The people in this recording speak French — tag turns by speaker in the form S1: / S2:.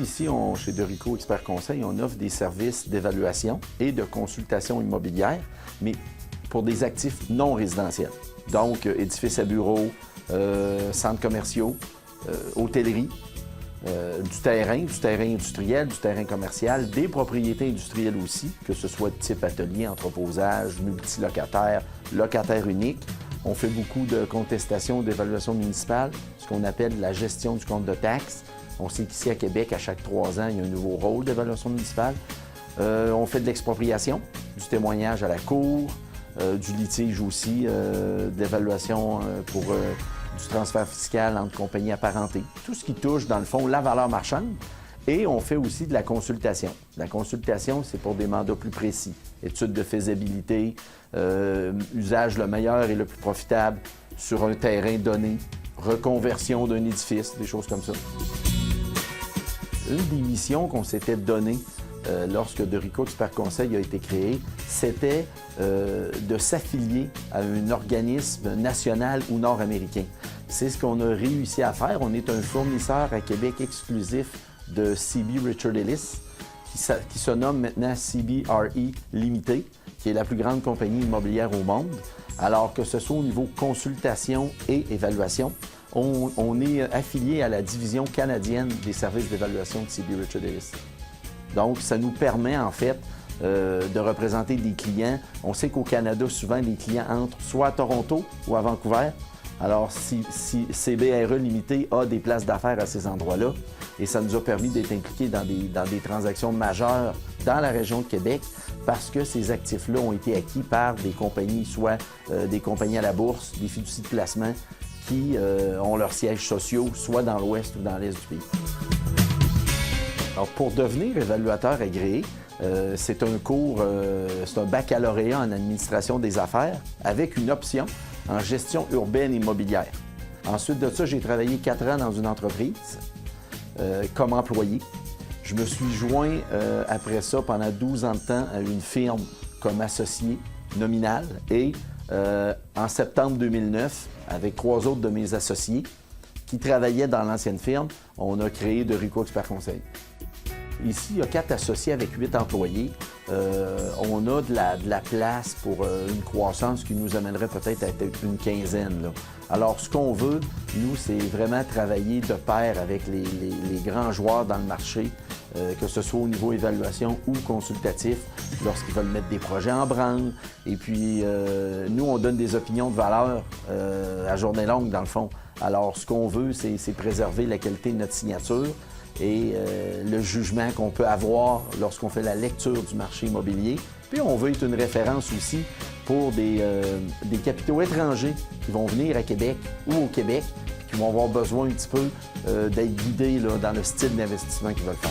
S1: ici, chez Derico Expert Conseil, on offre des services d'évaluation et de consultation immobilière, mais pour des actifs non résidentiels. Donc, édifices à bureaux, centres commerciaux, hôtellerie, du terrain industriel, du terrain commercial, des propriétés industrielles aussi, que ce soit de type atelier, entreposage, multilocataire, locataire unique. On fait beaucoup de contestations d'évaluation municipale, ce qu'on appelle la gestion du compte de taxes. On sait qu'ici à Québec, à chaque 3 ans, il y a un nouveau rôle d'évaluation municipale. On fait de l'expropriation, du témoignage à la cour, du litige aussi, de l'évaluation pour du transfert fiscal entre compagnies apparentées. Tout ce qui touche, dans le fond, la valeur marchande. Et on fait aussi de la consultation. La consultation, c'est pour des mandats plus précis. Études de faisabilité, usage le meilleur et le plus profitable sur un terrain donné, reconversion d'un édifice, des choses comme ça. Une des missions qu'on s'était données lorsque Derico Expert Conseil a été créé, c'était de s'affilier à un organisme national ou nord-américain. C'est ce qu'on a réussi à faire. On est un fournisseur à Québec exclusif de CB Richard Ellis, qui se nomme maintenant CBRE Limited, qui est la plus grande compagnie immobilière au monde. Alors que ce soit au niveau consultation et évaluation, on est affilié à la division canadienne des services d'évaluation de CB Richard Ellis. Donc, ça nous permet, en fait, de représenter des clients. On sait qu'au Canada, souvent, les clients entrent soit à Toronto ou à Vancouver. Alors, si CBRE Limité a des places d'affaires à ces endroits-là, et ça nous a permis d'être impliqués dans des transactions majeures dans la région de Québec, parce que ces actifs-là ont été acquis par des compagnies, soit des compagnies à la bourse, des fiducies de placement, qui ont leurs sièges sociaux, soit dans l'ouest ou dans l'est du pays. Alors, pour devenir évaluateur agréé, c'est un cours, c'est un baccalauréat en administration des affaires avec une option en gestion urbaine immobilière. Ensuite de ça, j'ai travaillé 4 ans dans une entreprise comme employé. Je me suis joint après ça pendant 12 ans de temps à une firme comme associé nominal et en septembre 2009, avec 3 autres de mes associés qui travaillaient dans l'ancienne firme, on a créé Derico Expert Conseil. Ici, il y a 4 associés avec 8 employés. On a de la place pour une croissance qui nous amènerait peut-être à être une quinzaine, là. Alors, ce qu'on veut, nous, c'est vraiment travailler de pair avec les grands joueurs dans le marché, que ce soit au niveau évaluation ou consultatif, lorsqu'ils veulent mettre des projets en branle. Et puis, nous, on donne des opinions de valeur à journée longue, dans le fond. Alors, ce qu'on veut, c'est préserver la qualité de notre signature et le jugement qu'on peut avoir lorsqu'on fait la lecture du marché immobilier. Puis on veut être une référence aussi pour des capitaux étrangers qui vont venir à Québec ou au Québec, qui vont avoir besoin un petit peu d'être guidés là, dans le style d'investissement qu'ils veulent faire.